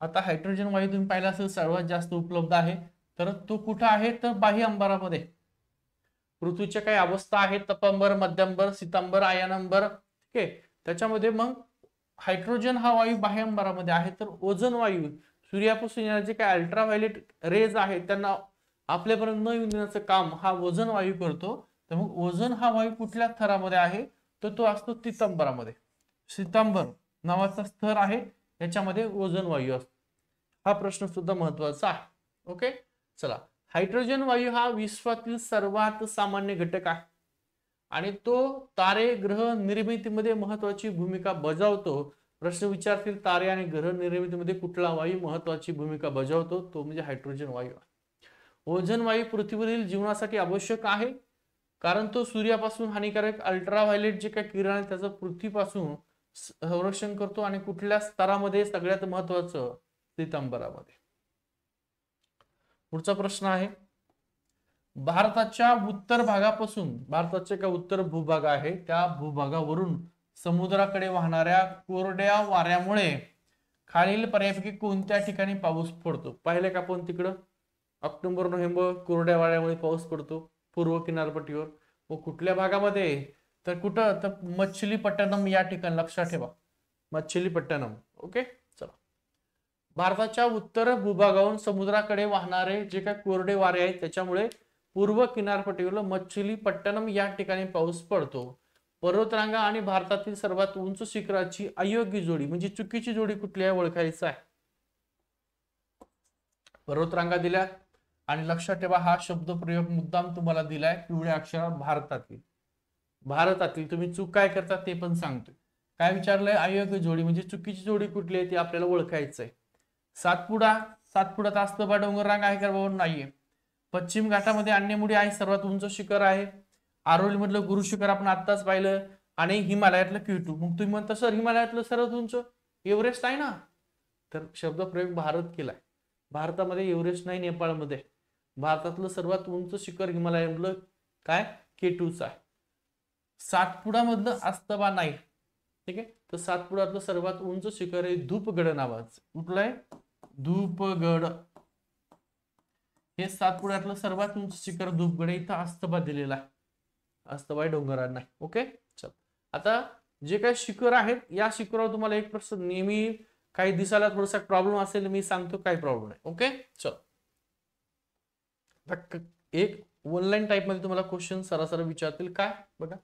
आता हायड्रोजन वायू तुम्ही पाहिला असेल सर्वात जास्त उपलब्ध आहे, तर तो कुठे आहे तर बाह्य अंबरामध्ये. पृथ्वीच्या काही अवस्था आहेत, तपांबर, मध्यांबर, सितांबर, आयनांबर. ठीक आहे. त्याच्यामध्ये मग हायड्रोजन हा वायू बाह्य अंबरामध्ये आहे. तर ओझोन वायू सूर्यापासून येणारे जे काही अल्ट्राव्हायोलेट रेज आहेत त्यांना आपल्यापर्यंत न येऊन देण्याचं काम हा ओझोन वायू करतो. तर मग ओझोन हा वायू कुठल्या थरामध्ये आहे तर तो असतो सितांबरामध्ये. सितांबर नावाचा स्तर आहे, याच्यामध्ये ओझोन वायू असतो. हा प्रश्न सुद्धा महत्वाचा आहे. ओके. चला, हायड्रोजन वायू हा विश्वातील सर्वात सामान्य घटक आहे आणि तो तारे ग्रह निर्मितीमध्ये महत्वाची भूमिका बजावतो. प्रश्न विचारतील तारे आणि ग्रह निर्मितीमध्ये कुठला वायू महत्वाची भूमिका बजावतो, तो म्हणजे हायड्रोजन वायू. ओझोन वायू पृथ्वीवरील जीवनासाठी आवश्यक आहे कारण तो सूर्यापासून हानिकारक अल्ट्राव्हायोलेट जे काही किरण आहे त्याचं पृथ्वीपासून संरक्षण करतो आणि कुठल्या स्तरामध्ये सगळ्यात महत्वाचं सितांबरामध्ये. पुढचा प्रश्न आहे, भारताच्या उत्तर भागापासून, भारताचे का उत्तर भूभाग आहे त्या भूभागावरून समुद्राकडे वाहणाऱ्या कोरड्या वाऱ्यामुळे खालील पर्यायापैकी कोणत्या ठिकाणी पाऊस पडतो? पाहिले का आपण तिकडं ऑक्टोबर नोव्हेंबर कोरड्या वाऱ्यामुळे पाऊस पडतो पूर्व किनारपट्टीवर. व कुठल्या भागामध्ये? तर कुठं? तर मच्छलीपट्टणम या ठिकाणी. लक्षात ठेवा, मच्छलीपट्टणम. ओके, चला. भारताच्या उत्तर भूभागावरून समुद्राकडे वाहणारे जे काही कोरडे वारे आहेत त्याच्यामुळे पूर्व किनारपट्टीवर मच्छलीपट्टणम या ठिकाणी पाऊस पडतो. पर्वतरांगा आणि भारतातील सर्वात उंच शिखराची अयोग्य जोडी म्हणजे चुकीची जोडी कुठली आहे ओळखायचं आहे. पर्वतरांगा दिल्या आणि लक्षात ठेवा हा शब्द प्रयोग मुद्दाम तुम्हाला दिलाय पिवळ्या अक्षरात भारतातील. भारतातील तुम्ही चूक काय करता ते पण सांगतोय. काय विचारलंय? अयोग्य जोडी म्हणजे चुकीची जोडी कुठली आहे ती आपल्याला ओळखायचं आहे. सातपुडा, सातपुडात अस्तबा डोंगर रांग आहे का? नाहीये. पश्चिम घाटामध्ये अन्यमुडी आहे, सर्वात उंच शिखर आहे. आरोली मधलं गुरु शिखर आपण आत्ताच पाहिलं. आणि हिमालयातलं K2. मग तुम्ही म्हणता सर हिमालयातलं सर्वात उंच एव्हरेस्ट आहे ना? तर शब्द प्रयोग भारत केलाय. भारतामध्ये एव्हरेस्ट नाही, नेपाळमध्ये. भारतातलं सर्वात उंच शिखर हिमालयामधलं काय? K2च आहे. सातपुडा मधलं अस्तबा नाही. ठीक आहे, तर सातपुड्यातलं सर्वात उंच शिखर आहे धूपगड नावाचं. कुठलं आहे? धूपगड. हे सातपुड्यातलं सर्वात उंच शिखर धूपगड. इथं अस्तबा दिलेला आहे, अस्तबा डोंगरात नाही. ओके, चल. आता जे काही शिखर आहेत या शिखरावर तुम्हाला एक प्रश्न नेहमी काही दिसायला थोडासा प्रॉब्लेम असेल, मी सांगतो काय प्रॉब्लेम आहे. ओके, चल. एक ऑनलाईन टाइप मध्ये तुम्हाला क्वेश्चन सरासरी विचारतील. काय बघा,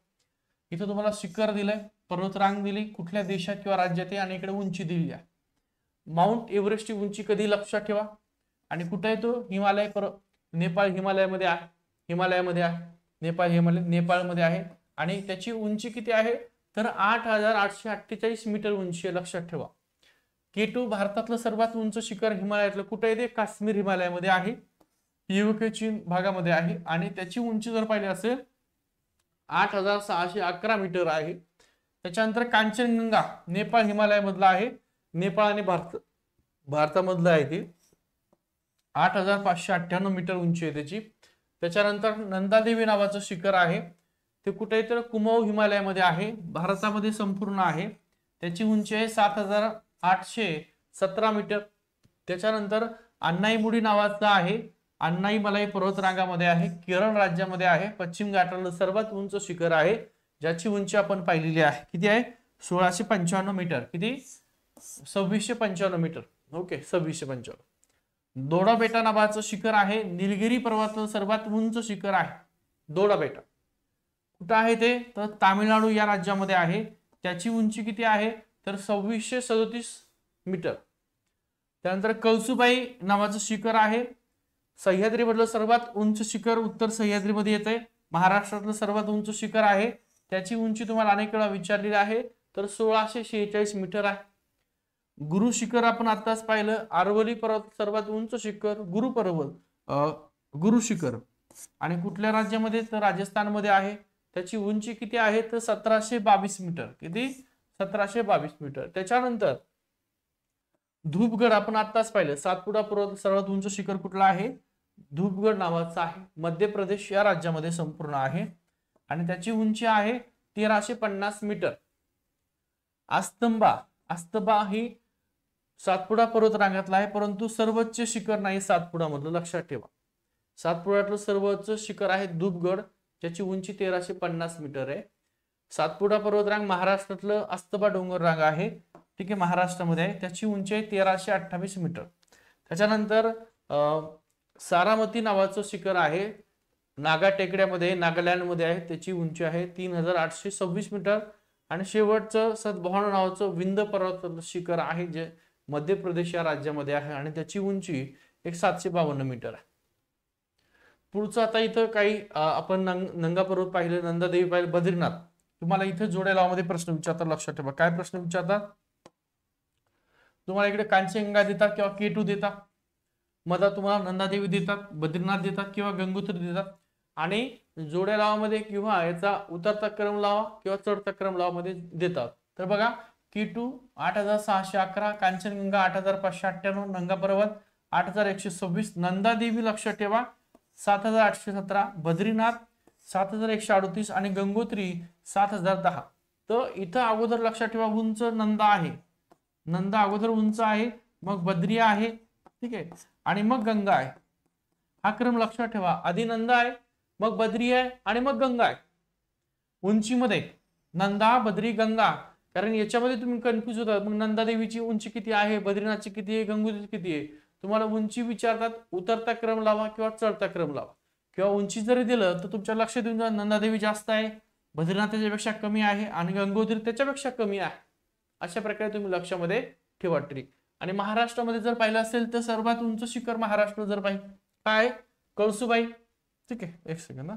इथं तुम्हाला शिखर दिलंय, पर्वतरांग दिली, कुठल्या देशात किंवा राज्यात आहे, आणि इकडे उंची दिली आहे. माउंट एव्हरेस्टची उंची कधी लक्षात ठेवा. आणि कुठे आहे तो? हिमालय नेपाळ हिमालयामध्ये आहे. हिमालयामध्ये आहे नेपाळ. नेपाळमध्ये आहे. आणि त्याची उंची किती आहे? तर 8,848 मीटर उंची आहे. लक्षात ठेवा. K2 भारतातलं सर्वात उंच शिखर हिमालयातलं कुठे आहे? ते काश्मीर हिमालयामध्ये आहे, युके चीन भागामध्ये आहे. आणि त्याची उंची जर पाहिली असेल 8,611 मीटर आहे. त्याच्यानंतर कांचनगंगा नेपाळ हिमालयामधला आहे. नेपाळ आणि भारतामधलं आहे ते. 8,598 मीटर उंची आहे त्याची. त्याच्यानंतर नंदादेवी नावाचं शिखर आहे, ते कुठे आहे? तर कुमाऊ हिमालयामध्ये आहे, भारतामध्ये संपूर्ण आहे. त्याची उंची आहे 7,817 मीटर. त्याच्यानंतर अन्नाईमुडी नावाचा आहे, अन्नाईमलाई पर्वतरांगामध्ये आहे, केरळ राज्यामध्ये आहे. पश्चिम घाटातलं सर्वात उंच शिखर आहे, ज्याची उंची आपण पाहिलेली आहे. किती आहे? 1,655 मीटर. किती? 2,655 मीटर. ओके, 2,655. दोडा बेटा नावाचं शिखर आहे, निलगिरी पर्वताचं सर्वात उंच शिखर आहे. दोडा बेटा कुठं आहे ते? तर तामिळनाडू या राज्यामध्ये आहे. त्याची उंची किती आहे? तर 2,637 मीटर. त्यानंतर कळसुबाई नावाचं शिखर आहे, सह्याद्री मधलं सर्वात उंच शिखर उत्तर सह्याद्रीमध्ये येत आहे. महाराष्ट्रातलं सर्वात उंच शिखर आहे, त्याची उंची तुम्हाला अनेक वेळा विचारलेली आहे, तर 1,646 मीटर आहे. गुरु शिखर आपण आताच पाहिलं. आरवली पर्वत सर्वात उंच शिखर गुरु शिखर. आणि कुठल्या राज्यामध्ये? तर राजस्थानमध्ये आहे. त्याची उंची किती आहे? तर 1,722 मीटर. किती? 1,722 मीटर. त्याच्यानंतर धूपगड आपण आताच पाहिलं. सातपुडा पर्वत सर्वात उंच शिखर कुठला आहे? धूपगड नावाचा आहे, मध्य प्रदेश या राज्यामध्ये संपूर्ण आहे. आणि त्याची उंची आहे 1,350 मीटर. अस्तबा ही सातपुडा पर्वत रांगातला आहे, परंतु सर्वोच्च शिखर नाही सातपुडा मधलं. लक्षात ठेवा, सातपुड्यातलं सर्वोच्च शिखर आहे धूपगड, ज्याची उंची 1,350 मीटर आहे. सातपुडा पर्वतरांग महाराष्ट्रातलं अस्तबा डोंगर रांग आहे, ठीक आहे, महाराष्ट्रामध्ये आहे. त्याची उंची आहे 1,328 मीटर. त्याच्यानंतर सारामती नावाचं शिखर आहे, नागा टेकड्यामध्ये नागालँड मध्ये आहे. त्याची उंची आहे 3,826 मीटर. आणि शेवटचं सतभावना नावाचं विंध्य पर्वत शिखर आहे, जे मध्य प्रदेश या राज्यामध्ये आहे, आणि त्याची उंची 752 मीटर आहे. पुढचं आता इथं काही आपण नंगा पर्वत पाहिले, नंदादेवी पाहिले, बद्रीनाथ. तुम्हाला इथे जोड्या लावामध्ये प्रश्न विचारतात. लक्षात ठेवा, काय प्रश्न विचारतात तुम्हाला? इकडे कांचनगंगा देतात किंवा K2 देतात, मधात तुम्हाला नंदादेवी देतात, बद्रीनाथ देतात किंवा गंगोत्री देतात. आणि जोड्या लावामध्ये किंवा याचा उतरता क्रम लावा किंवा चढता क्रम लावामध्ये देतात. तर बघा, K2 8,611, कांचनगंगा 8,598, नंगा पर्वत 8,126, नंदादेवी लक्षात ठेवा 7,817, बद्रीनाथ 7,138 आणि गंगोत्री 7,010. तर इथं अगोदर लक्षात ठेवा उंच नंदा आहे, नंदा अगोदर उंच आहे, मग बद्री आहे, ठीक आहे, आणि मग गंगा आहे. हा क्रम लक्षात ठेवा. आधी नंदा आहे, मग बद्री आहे, आणि मग गंगा आहे. उंचीमध्ये नंदा, बद्री, गंगा. कारण याच्यामध्ये तुम्ही कन्फ्युज होतात. मग नंदा देवीची उंची किती आहे, बद्रीनाथची किती आहे, गंगोत्रीची किती आहे. तुम्हाला उंची विचारतात, उतरता क्रम लावा किंवा चढता क्रम लावा. किंवा उंची जरी दिलं तर तुमच्या लक्षात येऊन जाईल नंदा देवी जास्त आहे, बद्रीनाथ त्याच्यापेक्षा कमी आहे, आणि गंगोत्री त्याच्यापेक्षा कमी आहे. अशा प्रकारे तुम्ही लक्षामध्ये ठेवा ट्रिक. आणि महाराष्ट्रामध्ये जर पाहिलं असेल तर सर्वात उंच शिखर महाराष्ट्र जर पाहिजे काय, कळसुबाई. ठीक आहे, एक सेकंड ना.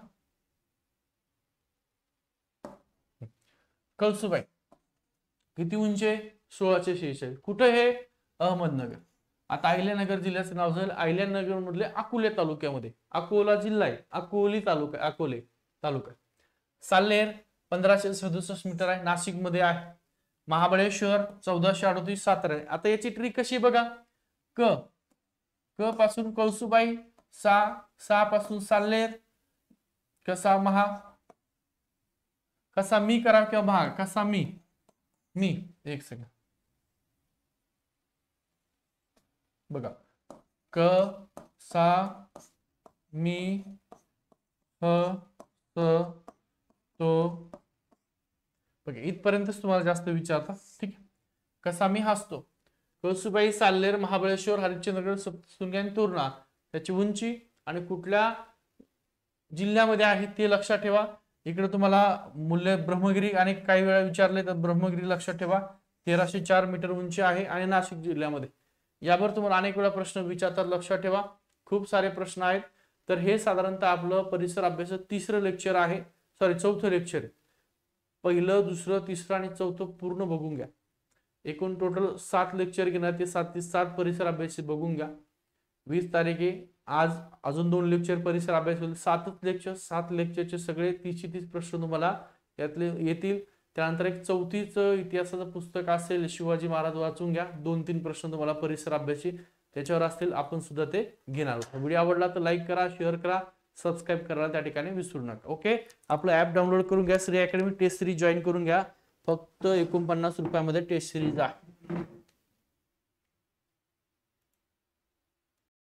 कळसुबाई किती उंची आहे, 1646. कुठे हे, अहमदनगर. आता अहिल्यानगर जिल्ह्याचं नाव झालं अहिल्यानगर मधले अकोले तालुक्यामध्ये. अकोला जिल्हा आहे, अकोली तालुका, अकोले तालुका. साल्हेर 1567 मीटर आहे, नाशिक मध्ये आहे. महाबळेश्वर 1438 सातारा. आता याची ट्रिक कशी बघा. क क पासून कळसुबाई, सा पासून साल्हेर, कसा महा, कसा मी करा किंवा महा, कसा मी, एक सेकंड बघा. क सा मी ह स तो. बघा इथपर्यंतच तुम्हाला जास्त विचारतात. ठीक आहे, कसा मी हसतो. कळसुबाई, साल्हेर, महाबळेश्वर, हरिश्चंद्रगड, सप्तशृंगी आणि तोरणा. त्याची उंची आणि कुठल्या जिल्ह्यामध्ये आहे ते लक्षात ठेवा. इकडे तुम्हाला मूल्य ब्रह्मगिरी आणि काही वेळा विचारले तर ब्रह्मगिरी लक्षात ठेवा. 1304 मीटर उंची आहे आणि नाशिक जिल्ह्यामध्ये. यावर तुम्हाला अनेक वेळा प्रश्न विचारतात, लक्षात ठेवा. खूप सारे प्रश्न आहेत. तर हे साधारणतः आपलं परिसर अभ्यासाचं तिसरं लेक्चर आहे, चौथं लेक्चर आहे. पहिलं, दुसरं, तिसरं आणि चौथं पूर्ण बघून घ्या. एकूण टोटल 7 लेक्चर घेणार, ते 7 परिसर अभ्यास बघून घ्या. 20 तारीख आज अजून 2 लेक्चर परिसर अभ्यास होईल. 7 लेक्चर, 7 लेक्चरचे सगळे 30 प्रश्न तुम्हाला यातले येतील. त्यानंतर एक 34चं इतिहासाचं पुस्तक असेल, शिवाजी महाराज वाचून घ्या. 2-3 प्रश्न तुम्हाला परिसर अभ्यासी त्याच्यावर असतील, आपण सुद्धा ते घेणार आहोत. व्हिडिओ आवडला तर लाईक करा, शेअर करा, सबस्क्राईब करायला त्या ठिकाणी विसरू नका. ओके, आपलं ऍप डाउनलोड करून घ्या. Shri academy test series join करून घ्या. फक्त 49 रुपयामध्ये टेस्ट सिरीज आहे.